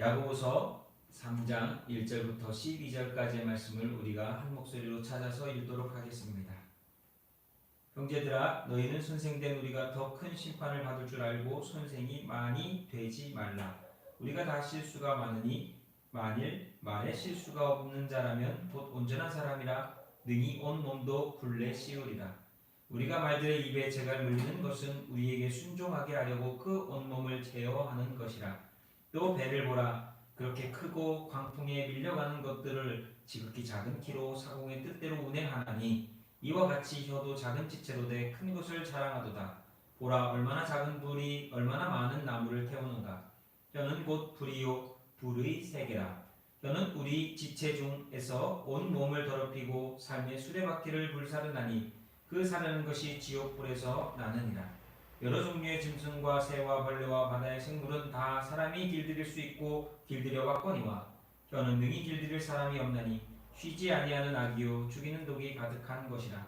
야고보서 3장 1절부터 12절까지의 말씀을 우리가 한 목소리로 찾아서 읽도록 하겠습니다. 형제들아, 너희는 선생된 우리가 더 큰 심판을 받을 줄 알고 선생이 많이 되지 말라. 우리가 다 실수가 많으니 만일 말에 실수가 없는 자라면 곧 온전한 사람이라 능히 온 몸도 굴레 씌우리라. 우리가 말들의 입에 재갈 물리는 것은 우리에게 순종하게 하려고 그 온몸을 제어하는 것이라. 또 배를 보라. 그렇게 크고 광풍에 밀려가는 것들을 지극히 작은 키로 사공의 뜻대로 운행하나니 이와 같이 혀도 작은 지체로 돼 큰 것을 자랑하도다. 보라, 얼마나 작은 불이 얼마나 많은 나무를 태우는가. 혀는 곧 불이요 불의 세계라. 혀는 우리 지체 중에서 온 몸을 더럽히고 삶의 수레바퀴를 불사르나니 그 사르는 것이 지옥불에서 나느니라. 여러 종류의 짐승과 새와 벌레와 바다의 생물은 다 사람이 길들일 수 있고 길들여 왔거니와 혀는 능히 길들일 사람이 없나니 쉬지 아니하는 악이요 죽이는 독이 가득한 것이라.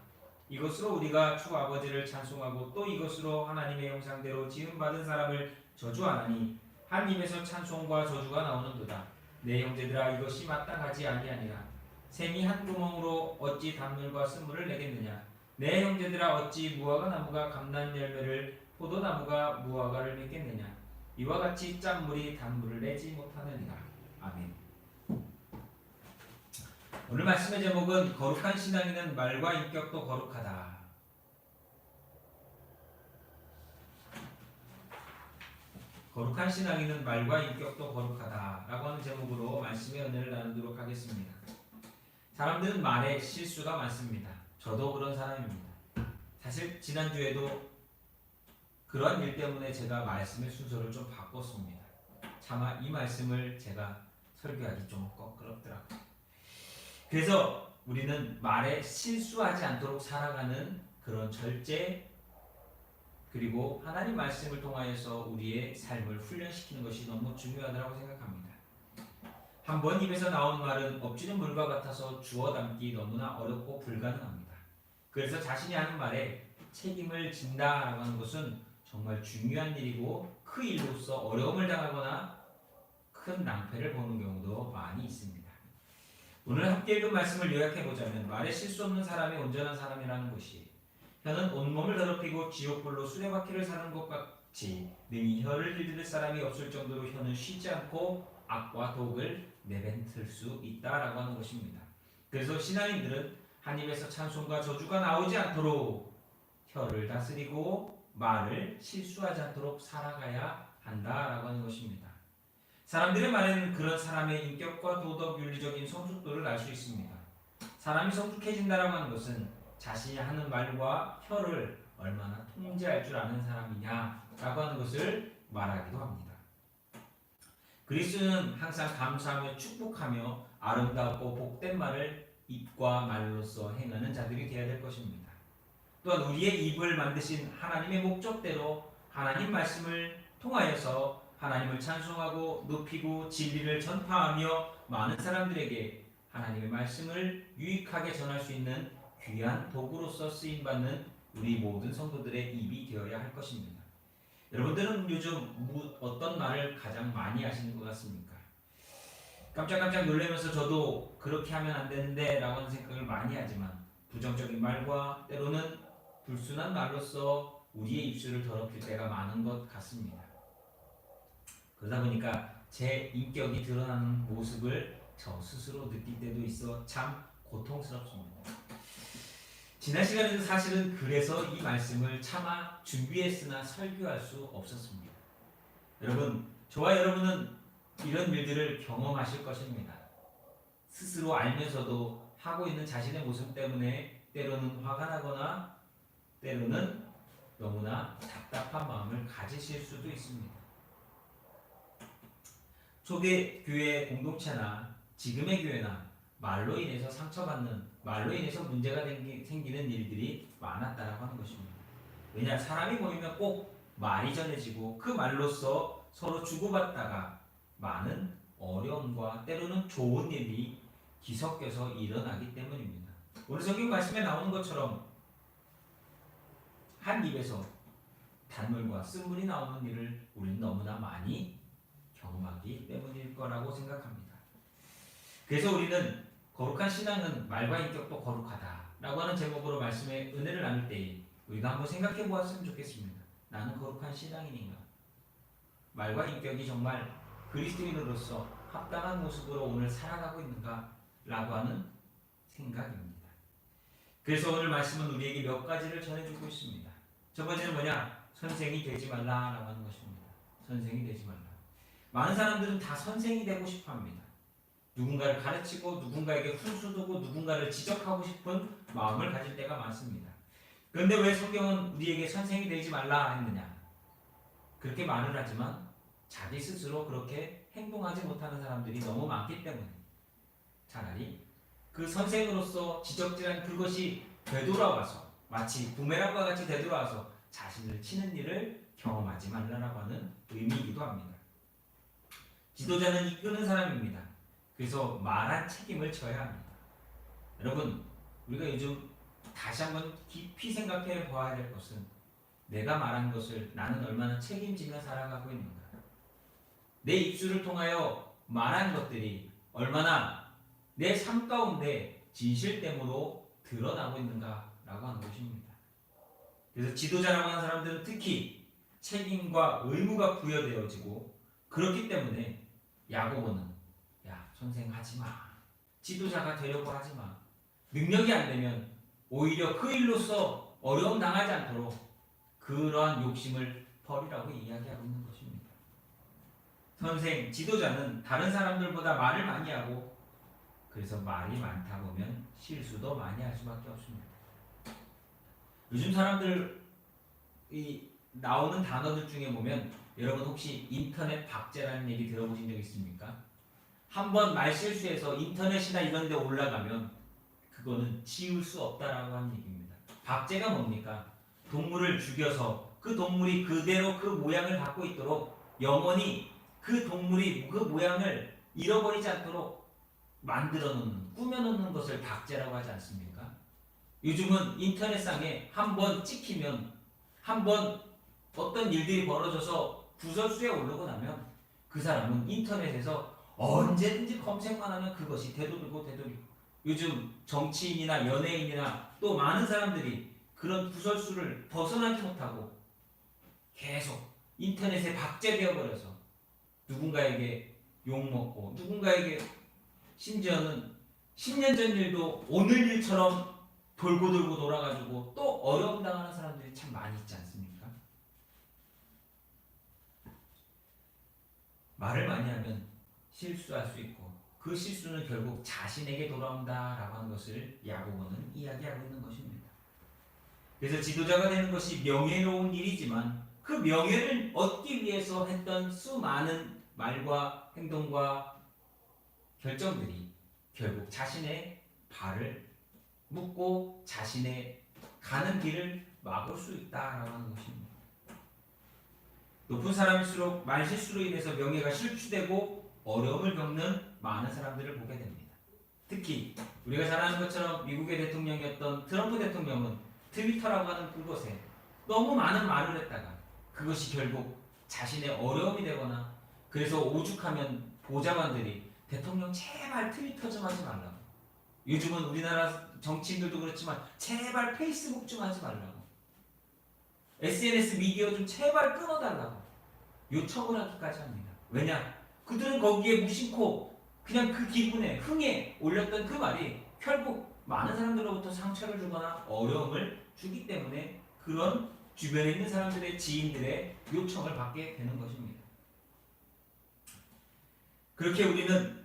이것으로 우리가 주 아버지를 찬송하고 또 이것으로 하나님의 형상대로 지음받은 사람을 저주하나니 한 입에서 찬송과 저주가 나오는도다. 내 형제들아, 이것이 마땅하지 아니하니라. 샘이 한 구멍으로 어찌 단물과 쓴물을 내겠느냐. 내 형제들아, 어찌 무화과 나무가 감난 열매를 포도나무가 무화과를 맺겠느냐. 이와 같이 짠물이 단물을 내지 못하느니라. 아멘. 오늘 말씀의 제목은 거룩한 신앙인은 말과 인격도 거룩하다. 거룩한 신앙인은 말과 인격도 거룩하다 라고 하는 제목으로 말씀의 은혜를 나누도록 하겠습니다. 사람들은 말에 실수가 많습니다. 저도 그런 사람입니다. 사실 지난주에도 그런 일 때문에 제가 말씀의 순서를 좀 바꿨습니다. 차마 이 말씀을 제가 설교하기 좀 껄끄럽더라고요. 그래서 우리는 말에 실수하지 않도록 살아가는 그런 절제, 그리고 하나님 말씀을 통하여서 우리의 삶을 훈련시키는 것이 너무 중요하다고 생각합니다. 한번 입에서 나온 말은 엎지는 물과 같아서 주워 담기 너무나 어렵고 불가능합니다. 그래서 자신이 하는 말에 책임을 진다라고 하는 것은 정말 중요한 일이고 그 일로서 어려움을 당하거나 큰 낭패를 보는 경우도 많이 있습니다. 오늘 함께 읽은 말씀을 요약해보자면 말에 실수 없는 사람이 온전한 사람이라는 것이 혀는 온몸을 더럽히고 지옥불로 수레바퀴를 사는 것 같이 능히 혀를 길들일 사람이 없을 정도로 혀는 쉬지 않고 악과 독을 내뱉을 수 있다라고 하는 것입니다. 그래서 신앙인들은 한 입에서 찬송과 저주가 나오지 않도록 혀를 다스리고 말을 실수하지 않도록 살아가야 한다라고 하는 것입니다. 사람들의 말에는 그런 사람의 인격과 도덕, 윤리적인 성숙도를 알 수 있습니다. 사람이 성숙해진다라고 하는 것은 자신이 하는 말과 혀를 얼마나 통제할 줄 아는 사람이냐라고 하는 것을 말하기도 합니다. 그리스도는 항상 감사하며 축복하며 아름답고 복된 말을 입과 말로써 행하는 자들이 되어야 될 것입니다. 또한 우리의 입을 만드신 하나님의 목적대로 하나님 말씀을 통하여서 하나님을 찬송하고 높이고 진리를 전파하며 많은 사람들에게 하나님의 말씀을 유익하게 전할 수 있는 귀한 도구로서 쓰임받는 우리 모든 성도들의 입이 되어야 할 것입니다. 여러분들은 요즘 어떤 말을 가장 많이 하시는 것 같습니까? 깜짝깜짝 놀라면서 저도 그렇게 하면 안 되는데 라고 하는 생각을 많이 하지만 부정적인 말과 때로는 불순한 말로써 우리의 입술을 더럽힐 때가 많은 것 같습니다. 그러다 보니까 제 인격이 드러나는 모습을 저 스스로 느낄 때도 있어 참 고통스럽습니다. 지난 시간에도 사실은 그래서 이 말씀을 차마 준비했으나 설교할 수 없었습니다. 여러분, 저와 여러분은 이런 일들을 경험하실 것입니다. 스스로 알면서도 하고 있는 자신의 모습 때문에 때로는 화가 나거나 때로는 너무나 답답한 마음을 가지실 수도 있습니다. 초대 교회 공동체나 지금의 교회나 말로 인해서 상처받는, 말로 인해서 문제가 생기는 일들이 많았다라고 하는 것입니다. 왜냐, 사람이 모이면 꼭 말이 전해지고 그 말로써 서로 주고받다가 많은 어려움과 때로는 좋은 일이 뒤섞여서 일어나기 때문입니다. 오늘 성경 말씀에 나오는 것처럼 한 입에서 단물과 쓴물이 나오는 일을 우리는 너무나 많이 경험하기 때문일 거라고 생각합니다. 그래서 우리는 거룩한 신앙은 말과 인격도 거룩하다라고 하는 제목으로 말씀의 은혜를 나눌 때 우리가 한번 생각해 보았으면 좋겠습니다. 나는 거룩한 신앙인인가? 말과 인격이 정말 그리스도인으로서 합당한 모습으로 오늘 살아가고 있는가? 라고 하는 생각입니다. 그래서 오늘 말씀은 우리에게 몇 가지를 전해주고 있습니다. 첫 번째는 뭐냐? 선생이 되지 말라라고 하는 것입니다. 선생이 되지 말라. 많은 사람들은 다 선생이 되고 싶어 합니다. 누군가를 가르치고 누군가에게 훈수두고 누군가를 지적하고 싶은 마음을 가질 때가 많습니다. 그런데 왜 성경은 우리에게 선생이 되지 말라 했느냐? 그렇게 말을 하지만 자기 스스로 그렇게 행동하지 못하는 사람들이 너무 많기 때문에 차라리 그 선생으로서 지적질한 그것이 되돌아와서 마치 부메랑과 같이 되돌아와서 자신을 치는 일을 경험하지 말라라고 하는 의미이기도 합니다. 지도자는 이끄는 사람입니다. 그래서 말한 책임을 져야 합니다. 여러분, 우리가 요즘 다시 한번 깊이 생각해 보아야 될 것은 내가 말한 것을 나는 얼마나 책임지며 살아가고 있는가. 내 입술을 통하여 말한 것들이 얼마나 내 삶 가운데 진실됨으로 드러나고 있는가라고 하는 것입니다. 그래서 지도자라고 하는 사람들은 특히 책임과 의무가 부여되어지고 그렇기 때문에 야고보는 야 선생 하지마, 지도자가 되려고 하지마, 능력이 안 되면 오히려 그 일로서 어려움 당하지 않도록 그러한 욕심을 버리라고 이야기하고 있는 것입니다. 선생, 지도자는 다른 사람들보다 말을 많이 하고 그래서 말이 많다 보면 실수도 많이 할 수밖에 없습니다. 요즘 사람들이 나오는 단어들 중에 보면 여러분 혹시 인터넷 박제라는 얘기 들어보신 적 있습니까? 한번 말 실수해서 인터넷이나 이런 데 올라가면 그거는 지울 수 없다라고 하는 얘기입니다. 박제가 뭡니까? 동물을 죽여서 그 동물이 그대로 그 모양을 갖고 있도록 영원히 그 동물이 그 모양을 잃어버리지 않도록 만들어 놓는, 꾸며 놓는 것을 박제라고 하지 않습니까? 요즘은 인터넷상에 한번 찍히면 한번 어떤 일들이 벌어져서 구설수에 오르고 나면 그 사람은 인터넷에서 언제든지 검색만 하면 그것이 되돌리고 요즘 정치인이나 연예인이나 또 많은 사람들이 그런 구설수를 벗어나지 못하고 계속 인터넷에 박제되어 버려서 누군가에게 욕먹고 누군가에게 심지어는 10년 전 일도 오늘 일처럼 돌고 돌아가지고 또 어려움 당하는 사람들이 참 많이 있지 않습니까? 말을 많이 하면 실수할 수 있고 그 실수는 결국 자신에게 돌아온다라고 하는 것을 야고보는 이야기하고 있는 것입니다. 그래서 지도자가 되는 것이 명예로운 일이지만 그 명예를 얻기 위해서 했던 수많은 말과 행동과 결정들이 결국 자신의 발을 묶고 자신의 가는 길을 막을 수 있다라고 하는 것입니다. 높은 사람일수록 말실수로 인해서 명예가 실추되고 어려움을 겪는 많은 사람들을 보게 됩니다. 특히 우리가 잘 아는 것처럼 미국의 대통령이었던 트럼프 대통령은 트위터라고 하는 그곳에 너무 많은 말을 했다가 그것이 결국 자신의 어려움이 되거나 그래서 오죽하면 보좌관들이 대통령 제발 트위터 좀 하지 말라고, 요즘은 우리나라 정치인들도 그렇지만 제발 페이스북 좀 하지 말라고, SNS 미디어 좀 제발 끊어달라고 요청을 하기까지 합니다. 왜냐? 그들은 거기에 무심코 그냥 그 기분에 흥에 올렸던 그 말이 결국 많은 사람들로부터 상처를 주거나 어려움을 주기 때문에 그런 주변에 있는 사람들의 지인들의 요청을 받게 되는 것입니다. 그렇게 우리는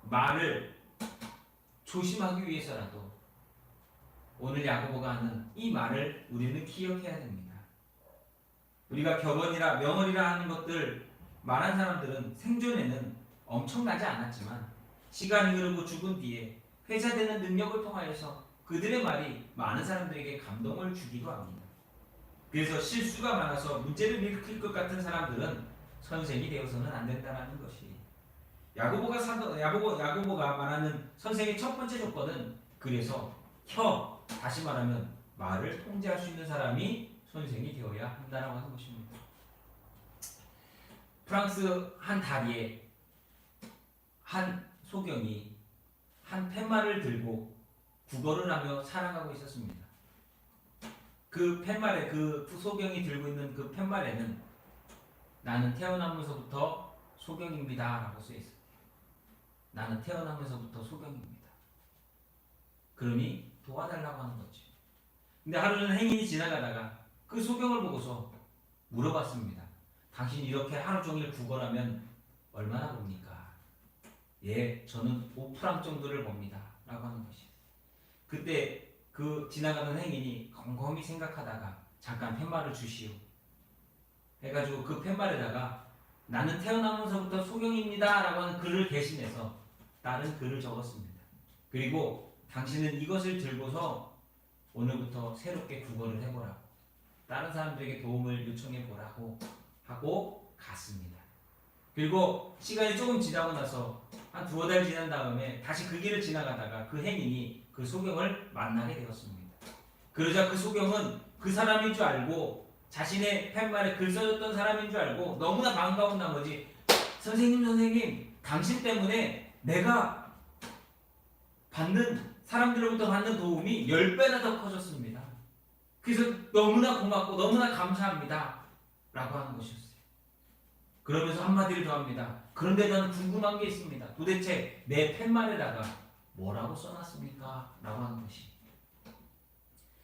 말을 조심하기 위해서라도 오늘 야고보가 하는 이 말을 우리는 기억해야 됩니다. 우리가 격언이라 명언이라 하는 것들 말한 사람들은 생존에는 엄청나지 않았지만 시간이 흐르고 죽은 뒤에 회자되는 능력을 통하여서 그들의 말이 많은 사람들에게 감동을 주기도 합니다. 그래서 실수가 많아서 문제를 일으킬 것 같은 사람들은 선생이 되어서는 안 된다는 것이 야고보가 말하는 선생의 첫 번째 조건은 그래서 다시 말하면 말을 통제할 수 있는 사람이 선생이 되어야 한다라고 하는 것입니다. 프랑스 한 다리에 한 소경이 한 팻말을 들고 구걸을 하며 살아가고 있었습니다. 그 팻말에 그 소경이 들고 있는 그 팻말에는 나는 태어나면서부터 소경입니다 라고 쓰여 있어요. 나는 태어나면서부터 소경입니다. 그러니 도와달라고 하는 거죠. 근데 하루는 행인이 지나가다가 그 소경을 보고서 물어봤습니다. 당신 이렇게 하루 종일 구걸하면 얼마나 봅니까? 예, 저는 5프랑 정도를 봅니다 라고 하는 것이에요. 그때 그 지나가는 행인이 곰곰이 생각하다가 잠깐 팻말을 주시오 해가지고 그 팻말에다가 나는 태어나면서부터 소경입니다 라고 하는 글을 대신해서 다른 글을 적었습니다. 그리고 당신은 이것을 들고서 오늘부터 새롭게 구걸을 해보라고, 다른 사람들에게 도움을 요청해 보라고 하고 갔습니다. 그리고 시간이 조금 지나고 나서 한 두어 달 지난 다음에 다시 그 길을 지나가다가 그 행인이 그 소경을 만나게 되었습니다. 그러자 그 소경은 그 사람인 줄 알고, 자신의 팻말에 글 써줬던 사람인 줄 알고 너무나 반가운 나머지 선생님 당신 때문에 내가 사람들로부터 받는 도움이 10배나 더 커졌습니다. 그래서 너무나 고맙고 너무나 감사합니다 라고 하는 것이었어요. 그러면서 한마디를 더 합니다. 그런데 나는 궁금한 게 있습니다. 도대체 내 팻말에다가 뭐라고 써놨습니까? 라고 하는 것이.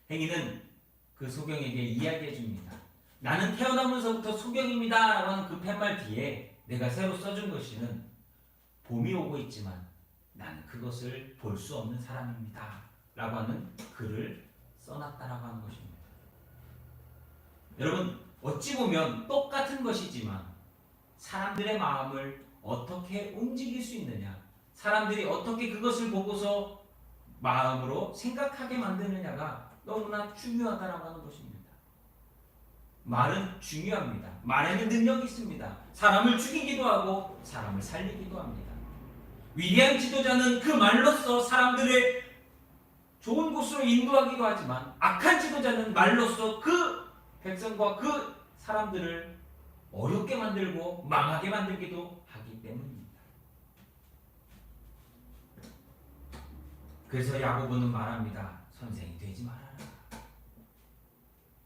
행인은 그 소경에게 이야기해 줍니다. 나는 태어나면서부터 소경입니다 라고 하는 그 팻말 뒤에 내가 새로 써준 것이는 봄이 오고 있지만 나는 그것을 볼 수 없는 사람입니다 라고 하는 글을 써놨다라고 하는 것입니다. 여러분, 어찌 보면 똑같은 것이지만 사람들의 마음을 어떻게 움직일 수 있느냐, 사람들이 어떻게 그것을 보고서 마음으로 생각하게 만드느냐가 너무나 중요하다라고 하는 것입니다. 말은 중요합니다. 말에는 능력이 있습니다. 사람을 죽이기도 하고 사람을 살리기도 합니다. 위대한 지도자는 그 말로써 사람들의 좋은 곳으로 인도하기도 하지만 악한 지도자는 말로써 그 백성과 그 사람들을 어렵게 만들고 망하게 만들기도 하기 때문입니다. 그래서 야고보는 말합니다. 선생이 되지 말아라.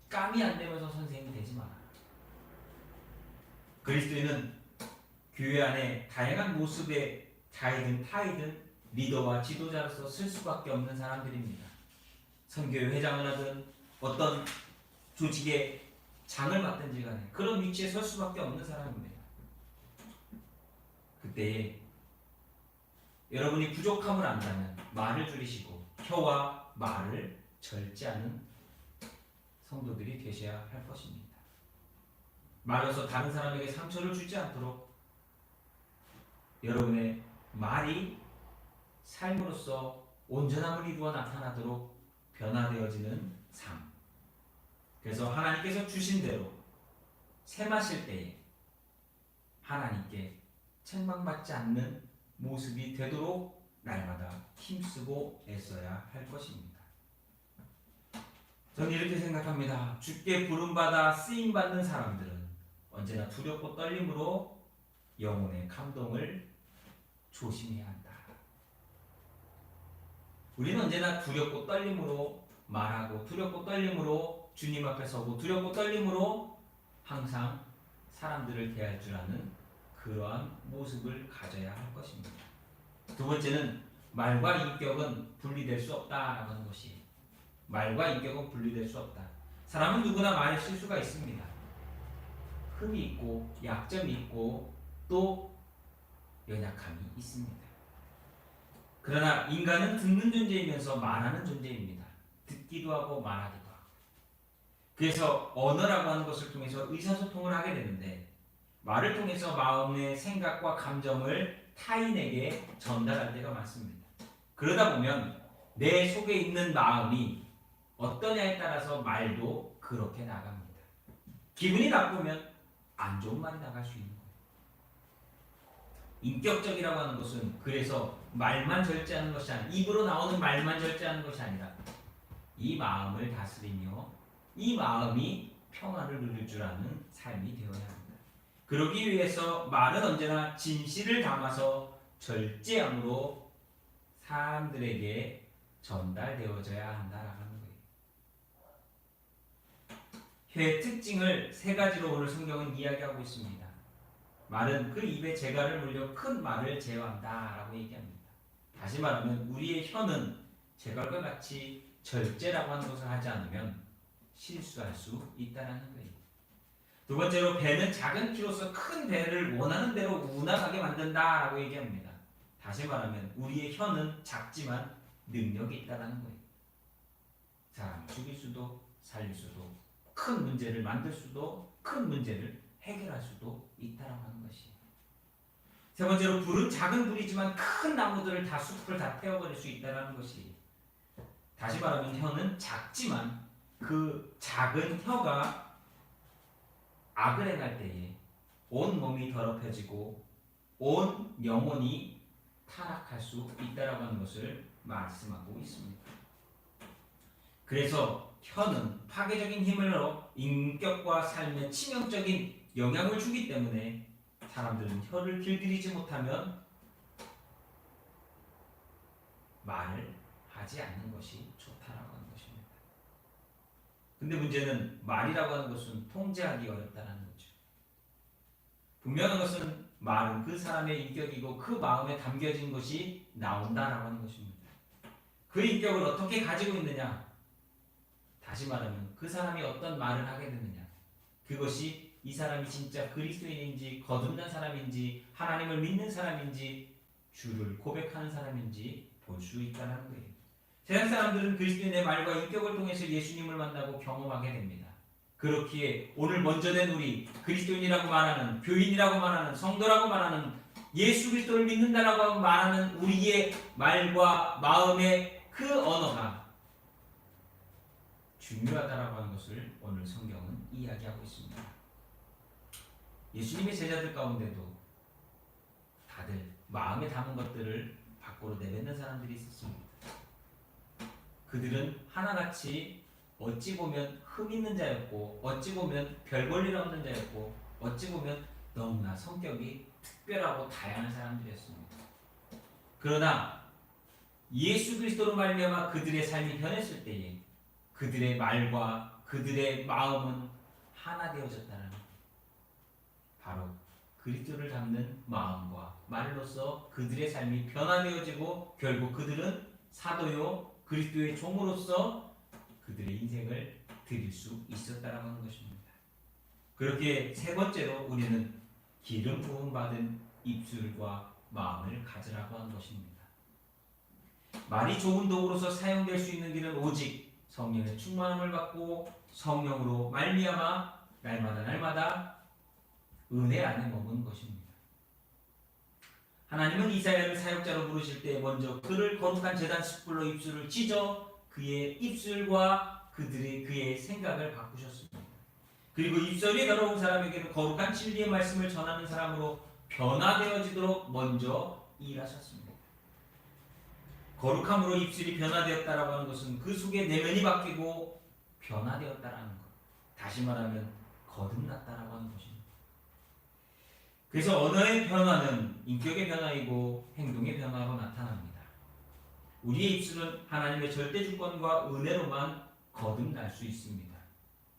깜이 안 되면서 선생이 되지 말아라. 그리스도인은 교회 안에 다양한 모습의 자이든 타이든 리더와 지도자로서 쓸 수밖에 없는 사람들입니다. 선교회 회장을 하든 어떤 조직의 장을 맡든지 간에 그런 위치에 설 수밖에 없는 사람입니다. 그때 여러분이 부족함을 안다면 말을 줄이시고 혀와 말을 절제하는 성도들이 되셔야 할 것입니다. 말로서 다른 사람에게 상처를 주지 않도록 여러분의 말이 삶으로서 온전함을 이루어 나타나도록 변화되어지는 삶. 그래서 하나님께서 주신 대로 새 마실 때에 하나님께 책망받지 않는 모습이 되도록 날마다 힘쓰고 애써야 할 것입니다. 저는 이렇게 생각합니다. 주께 부름받아 쓰임받는 사람들은 언제나 두렵고 떨림으로 영혼의 감동을 조심해야 한다. 우리는 언제나 두렵고 떨림으로 말하고 두렵고 떨림으로 주님 앞에 서고 두렵고 떨림으로 항상 사람들을 대할 줄 아는 그러한 모습을 가져야 할 것입니다. 두 번째는 말과 인격은 분리될 수 없다라고 하는 것이, 말과 인격은 분리될 수 없다. 사람은 누구나 말에 실수가 있습니다. 흠이 있고 약점이 있고 또 연약함이 있습니다. 그러나 인간은 듣는 존재이면서 말하는 존재입니다. 듣기도 하고 말하기도 하고. 그래서 언어라고 하는 것을 통해서 의사소통을 하게 되는데 말을 통해서 마음의 생각과 감정을 타인에게 전달할 때가 많습니다. 그러다 보면 내 속에 있는 마음이 어떠냐에 따라서 말도 그렇게 나갑니다. 기분이 나쁘면 안 좋은 말이 나갈 수 있는 거예요. 인격적이라고 하는 것은 그래서 말만 절제하는 것이 아니라, 입으로 나오는 말만 절제하는 것이 아니라 이 마음을 다스리며 이 마음이 평안을 누릴 줄 아는 삶이 되어야 합니다. 그러기 위해서 말은 언제나 진실을 담아서 절제함으로 사람들에게 전달되어져야 한다라는 거예요. 혀의 특징을 세 가지로 오늘 성경은 이야기하고 있습니다. 말은 그 입에 재갈을 물려 큰 말을 제어한다라고 얘기합니다. 다시 말하면 우리의 혀는 재갈과 같이 절제라고 하는 것을 하지 않으면 실수할 수 있다는 거예요. 두 번째로 배는 작은 키로서 큰 배를 원하는 대로 운항하게 만든다라고 얘기합니다. 다시 말하면 우리의 혀는 작지만 능력이 있다는 거예요. 사람을 죽일 수도 살릴 수도 큰 문제를 만들 수도 큰 문제를 해결할 수도 있다라고 하는 것이에요. 세 번째로 불은 작은 불이지만 큰 나무들을 다 숲을 다 태워버릴 수 있다는 것이. 다시 말하면 혀는 작지만 그 작은 혀가 악을 행할 때에 온 몸이 더럽혀지고 온 영혼이 타락할 수 있다라고 하는 것을 말씀하고 있습니다. 그래서 혀는 파괴적인 힘으로 인격과 삶에 치명적인 영향을 주기 때문에 사람들은 혀를 길들이지 못하면 말을 하지 않는 것이 좋다라고 하는 것입니다. 근데 문제는 말이라고 하는 것은 통제하기 어렵다는 거죠. 분명한 것은 말은 그 사람의 인격이고 그 마음에 담겨진 것이 나온다라고 하는 것입니다. 그 인격을 어떻게 가지고 있느냐? 다시 말하면 그 사람이 어떤 말을 하게 되느냐? 그것이 이 사람이 진짜 그리스도인인지 거듭난 사람인지 하나님을 믿는 사람인지 주를 고백하는 사람인지 볼 수 있다는 거예요. 세상 사람들은 그리스도인의 말과 인격을 통해서 예수님을 만나고 경험하게 됩니다. 그렇기에 오늘 먼저 된 우리 그리스도인이라고 말하는 교인이라고 말하는 성도라고 말하는 예수 그리스도를 믿는다라고 말하는 우리의 말과 마음의 그 언어가 중요하다라고 하는 것을 오늘 성경은 이야기하고 있습니다. 예수님의 제자들 가운데도 다들 마음에 담은 것들을 밖으로 내뱉는 사람들이 있었습니다. 그들은 하나같이 어찌 보면 흠 있는 자였고 어찌 보면 별 볼일 없는 자였고 어찌 보면 너무나 성격이 특별하고 다양한 사람들이었습니다. 그러나 예수 그리스도로 말미암아 그들의 삶이 변했을 때에 그들의 말과 그들의 마음은 하나 되어졌다는 바로 그리스도를 닮는 마음과 말로서 그들의 삶이 변화되어지고 결국 그들은 사도요 그리스도의 종으로서 그들의 인생을 드릴 수 있었다라고 하는 것입니다. 그렇게 세 번째로 우리는 기름 부음 받은 입술과 마음을 가지라고 하는 것입니다. 말이 좋은 도구로서 사용될 수 있는 길은 오직 성령의 충만함을 받고 성령으로 말미암아 날마다 은혜 안에 머무는 것입니다. 하나님은 이사야를 사역자로 부르실 때 먼저 그를 거룩한 제단 숯불로 입술을 찢어 그의 입술과 그의 생각을 바꾸셨습니다. 그리고 입술이 더러운 사람에게는 거룩한 진리의 말씀을 전하는 사람으로 변화되어지도록 먼저 일하셨습니다. 거룩함으로 입술이 변화되었다라고 하는 것은 그 속에 내면이 바뀌고 변화되었다라는 것. 다시 말하면 거듭났다라고 하는 것입니다. 그래서 언어의 변화는 인격의 변화이고 행동의 변화로 나타납니다. 우리의 입술은 하나님의 절대 주권과 은혜로만 거듭날 수 있습니다.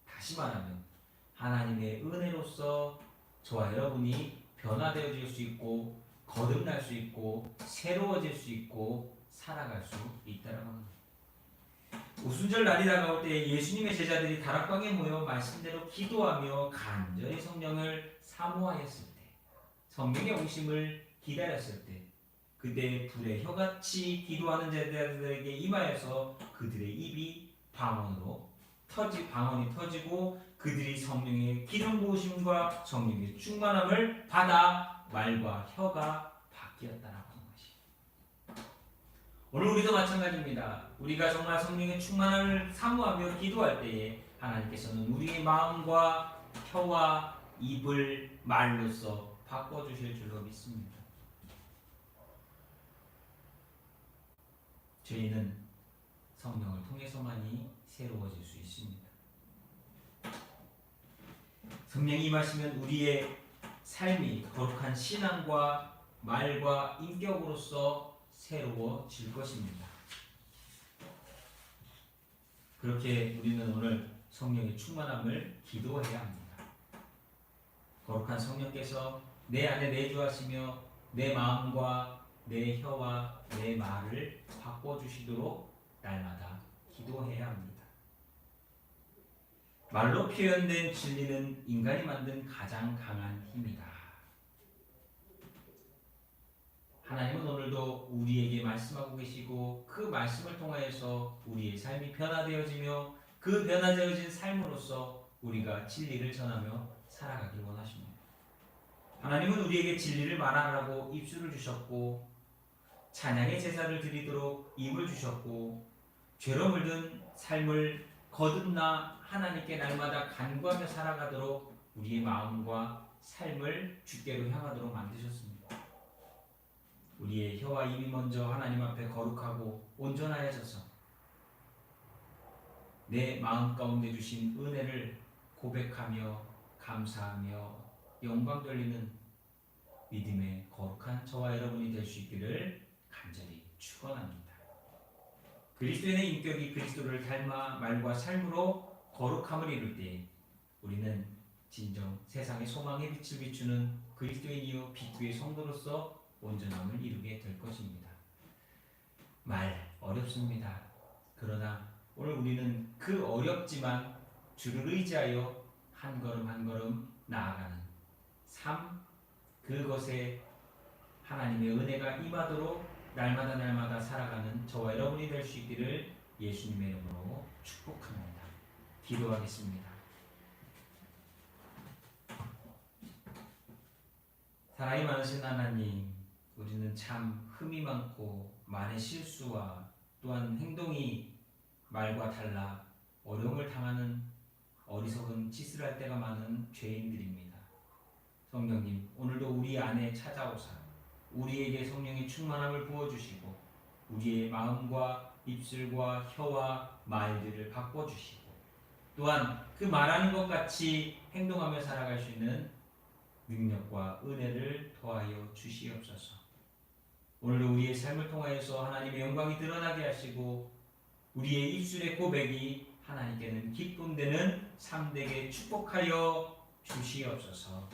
다시 말하면 하나님의 은혜로서 저와 여러분이 변화되어질 수 있고 거듭날 수 있고 새로워질 수 있고 살아갈 수 있다는 겁니다. 오순절 날이 다가올 때 예수님의 제자들이 다락방에 모여 말씀대로 기도하며 간절히 성령을 사모하였을 때 성령의 오심을 기다렸을 때 그때 불의 혀같이 기도하는 제자들에게 임하여서 그들의 입이 방언이 터지고 그들이 성령의 기름 부으심과 성령의 충만함을 받아 말과 혀가 바뀌었다라고 하는 것이. 오늘 우리도 마찬가지입니다. 우리가 정말 성령의 충만함을 사모하며 기도할 때에 하나님께서는 우리의 마음과 혀와 입을 말로써 바꿔주실 줄로 믿습니다. 저희는 성령을 통해서만이 새로워질 수 있습니다. 성령이 임하시면 우리의 삶이 거룩한 신앙과 말과 인격으로서 새로워질 것입니다. 그렇게 우리는 오늘 성령의 충만함을 기도해야 합니다. 거룩한 성령께서 내 안에 내주하시며 내 마음과 내 혀와 내 말을 바꿔주시도록 날마다 기도해야 합니다. 말로 표현된 진리는 인간이 만든 가장 강한 힘이다. 하나님은 오늘도 우리에게 말씀하고 계시고 그 말씀을 통하여서 우리의 삶이 변화되어지며 그 변화되어진 삶으로서 우리가 진리를 전하며 살아가길 원하십니다. 하나님은 우리에게 진리를 말하라고 입술을 주셨고 찬양의 제사를 드리도록 입을 주셨고 죄로 물든 삶을 거듭나 하나님께 날마다 간구하며 살아가도록 우리의 마음과 삶을 주께로 향하도록 만드셨습니다. 우리의 혀와 입이 먼저 하나님 앞에 거룩하고 온전하여져서 내 마음 가운데 주신 은혜를 고백하며 감사하며 영광 돌리는 믿음의 거룩한 저와 여러분이 될 수 있기를 간절히 축원합니다. 그리스도인의 인격이 그리스도를 닮아 말과 삶으로 거룩함을 이룰 때 우리는 진정 세상의 소망의 빛을 비추는 그리스도인이요 빛의 성도로서 온전함을 이루게 될 것입니다. 말 어렵습니다. 그러나 오늘 우리는 그 어렵지만 주를 의지하여 한 걸음 한 걸음 나아가는 삶, 그것에 하나님의 은혜가 임하도록 날마다 살아가는 저와 여러분이 될 수 있기를 예수님의 이름으로 축복합니다. 기도하겠습니다. 사랑이 많으신 하나님, 우리는 참 흠이 많고 많은 실수와 또한 행동이 말과 달라 어려움을 당하는 어리석은 짓을 할 때가 많은 죄인들입니다. 성령님, 오늘도 우리 안에 찾아오사 우리에게 성령의 충만함을 부어주시고 우리의 마음과 입술과 혀와 말들을 바꿔주시고 또한 그 말하는 것 같이 행동하며 살아갈 수 있는 능력과 은혜를 더하여 주시옵소서. 오늘도 우리의 삶을 통하여서 하나님의 영광이 드러나게 하시고 우리의 입술의 고백이 하나님께는 기쁨 되는 삶되게 축복하여 주시옵소서.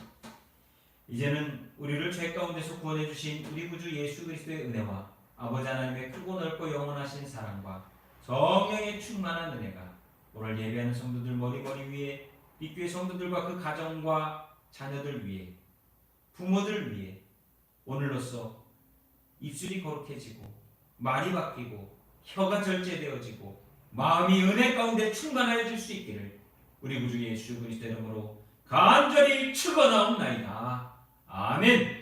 이제는 우리를 죄 가운데서 구원해 주신 우리 구주 예수 그리스도의 은혜와 아버지 하나님의 크고 넓고 영원하신 사랑과 성령의 충만한 은혜가 오늘 예배하는 성도들 머리 위에 빛교회 성도들과 그 가정과 자녀들 위에 부모들 위에 오늘로써 입술이 거룩해지고 말이 바뀌고 혀가 절제되어지고 마음이 은혜 가운데 충만해질 수 있기를 우리 구주 예수 그리스도 이름으로 간절히 축원하옵나이다. 아멘.